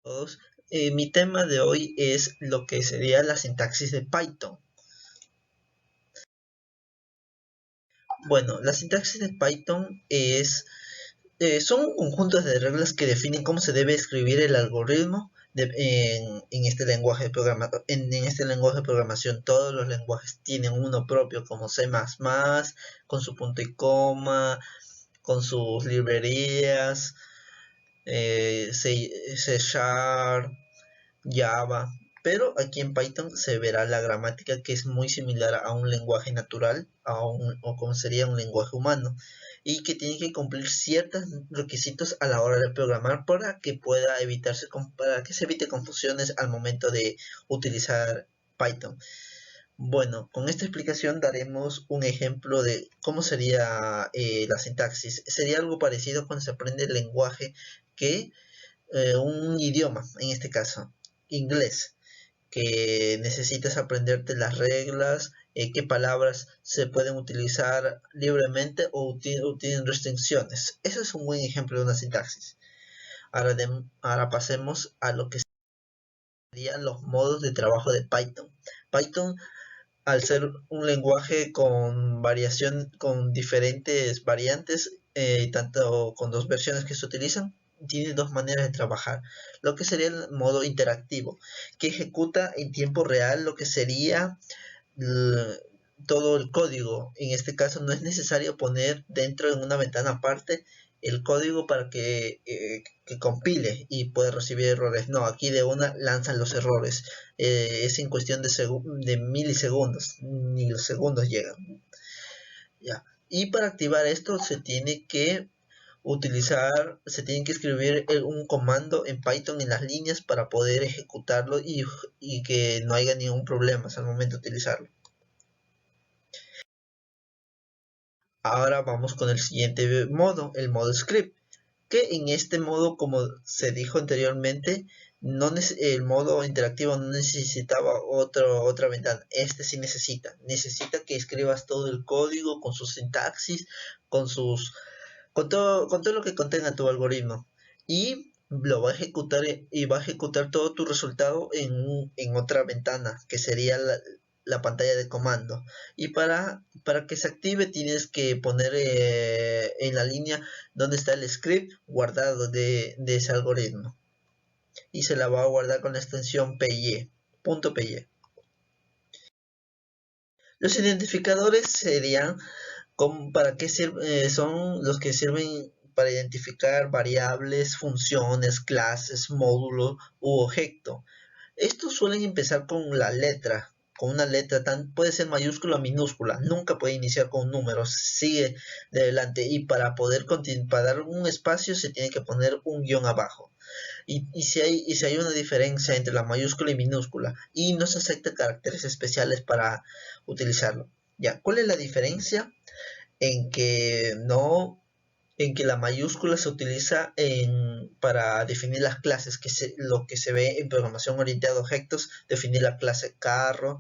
Todos. Mi tema de hoy es lo que sería la sintaxis de Python. Bueno, la sintaxis de Python son conjuntos de reglas que definen cómo se debe escribir el algoritmo en este lenguaje de en este lenguaje de programación. Todos los lenguajes tienen uno propio, como C++, con su punto y coma, con sus librerías, C Sharp, Java, pero aquí en Python se verá la gramática que es muy similar a un lenguaje natural o como sería un lenguaje humano y que tiene que cumplir ciertos requisitos a la hora de programar para que se evite confusiones al momento de utilizar Python. Bueno, con esta explicación daremos un ejemplo de cómo sería la sintaxis. Sería algo parecido cuando se aprende el lenguaje que un idioma, en este caso, inglés, que necesitas aprenderte las reglas, qué palabras se pueden utilizar libremente o tienen restricciones. Eso es un buen ejemplo de una sintaxis. Ahora pasemos a lo que serían los modos de trabajo de Python. Python, al ser un lenguaje con diferentes variantes, tanto con dos versiones que se utilizan, tiene dos maneras de trabajar. Lo que sería el modo interactivo, que ejecuta en tiempo real lo que sería todo el código. En este caso no es necesario poner dentro de una ventana aparte el código para que compile y pueda recibir errores. No, aquí de una lanzan los errores. Es en cuestión de milisegundos, ni los segundos llegan. Ya. Y para activar esto se tiene que escribir un comando en Python en las líneas para poder ejecutarlo y que no haya ningún problema al momento de utilizarlo. Ahora vamos con el siguiente modo, el modo script, que en este modo, como se dijo anteriormente, el modo interactivo no necesitaba otra ventana. Este sí necesita que escribas todo el código con su sintaxis, con todo lo que contenga tu algoritmo y lo va a ejecutar y va a ejecutar todo tu resultado en otra ventana que sería la pantalla de comando. Y para que se active tienes que poner en la línea donde está el script guardado de ese algoritmo y se la va a guardar con la extensión .py. Los identificadores serían para qué son los que sirven para identificar variables, funciones, clases, módulos u objeto. Estos suelen empezar con una letra puede ser mayúscula o minúscula, nunca puede iniciar con números, sigue de adelante y para dar un espacio se tiene que poner un guión abajo. Y si hay una diferencia entre la mayúscula y minúscula y no se aceptan caracteres especiales para utilizarlo. Ya, ¿cuál es la diferencia? En que no, en que la mayúscula se utiliza para definir las clases, lo que se ve en programación orientada a objetos, definir la clase carro,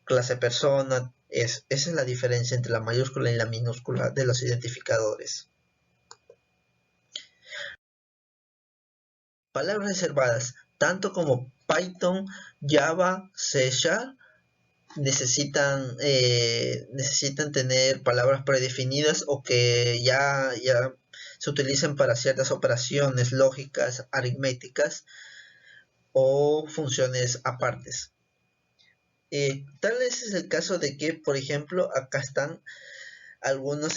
clase persona, esa es la diferencia entre la mayúscula y la minúscula de los identificadores. Palabras reservadas, tanto como Python, Java, C Sharp, necesitan tener palabras predefinidas o que ya se utilizan para ciertas operaciones lógicas, aritméticas o funciones apartes. Tal vez es el caso de que, por ejemplo, acá están algunas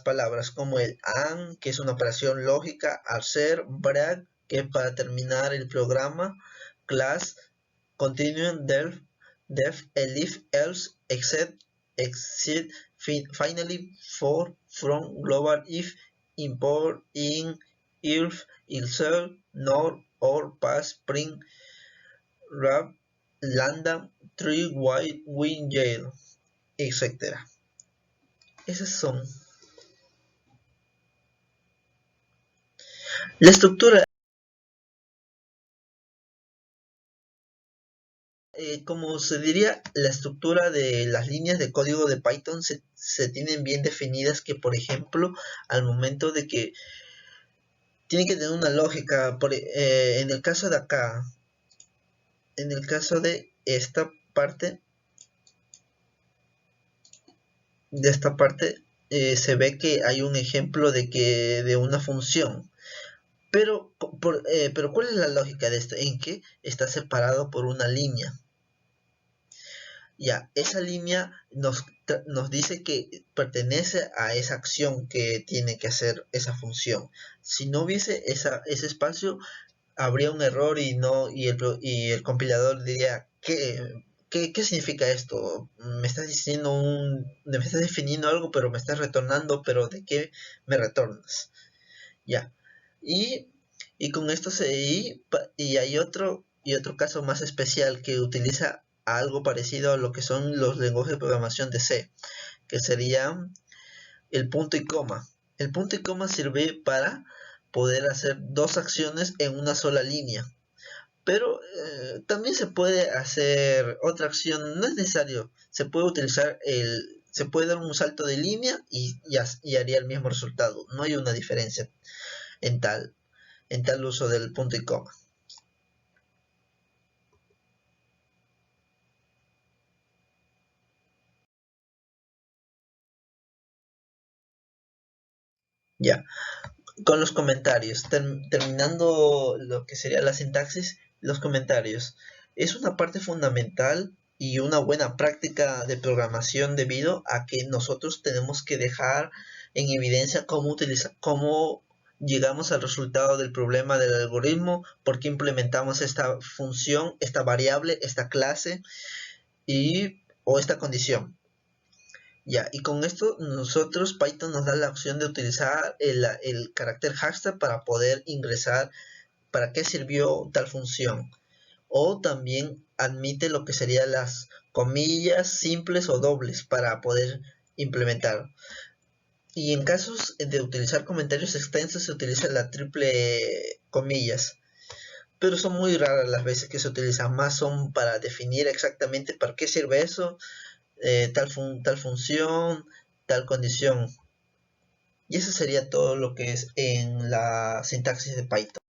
palabras como el AND, que es una operación lógica, hacer, break, que es para terminar el programa, class, continuum, def, elif, else, except, exit, finally, for, from, global, if, import, in, if, insert, nor, or, pass, print, wrap, lambda, tree, white, win, jail, etc. Esas son. La estructura, como se diría, la estructura de las líneas de código de Python se tienen bien definidas que, por ejemplo, al momento de que tiene que tener una lógica. En el caso de acá, en el caso de esta parte, se ve que hay un ejemplo de una función. Pero ¿cuál es la lógica de esto? En que está separado por una línea. Ya, esa línea nos dice que pertenece a esa acción que tiene que hacer esa función. Si no hubiese ese espacio, habría un error y el compilador diría, ¿qué significa esto? Me estás definiendo algo, pero me estás retornando, pero ¿de qué me retornas? Ya. Y, y con esto y hay otro caso más especial que utiliza algo parecido a lo que son los lenguajes de programación de C, que sería el punto y coma. El punto y coma sirve para poder hacer dos acciones en una sola línea. Pero también se puede hacer otra acción, no es necesario, se puede dar un salto de línea y haría el mismo resultado. No hay una diferencia en tal uso del punto y coma. Ya, con los comentarios, terminando lo que sería la sintaxis, los comentarios. Es una parte fundamental y una buena práctica de programación debido a que nosotros tenemos que dejar en evidencia cómo llegamos al resultado del problema del algoritmo, por qué implementamos esta función, esta variable, esta clase o esta condición. Ya, y con esto nosotros Python nos da la opción de utilizar el carácter hashtag para poder ingresar para qué sirvió tal función. O también admite lo que serían las comillas simples o dobles para poder implementar. Y en casos de utilizar comentarios extensos se utiliza la triple comillas. Pero son muy raras las veces que se utiliza. Más son para definir exactamente para qué sirve eso, tal función, tal condición. Y eso sería todo lo que es en la sintaxis de Python.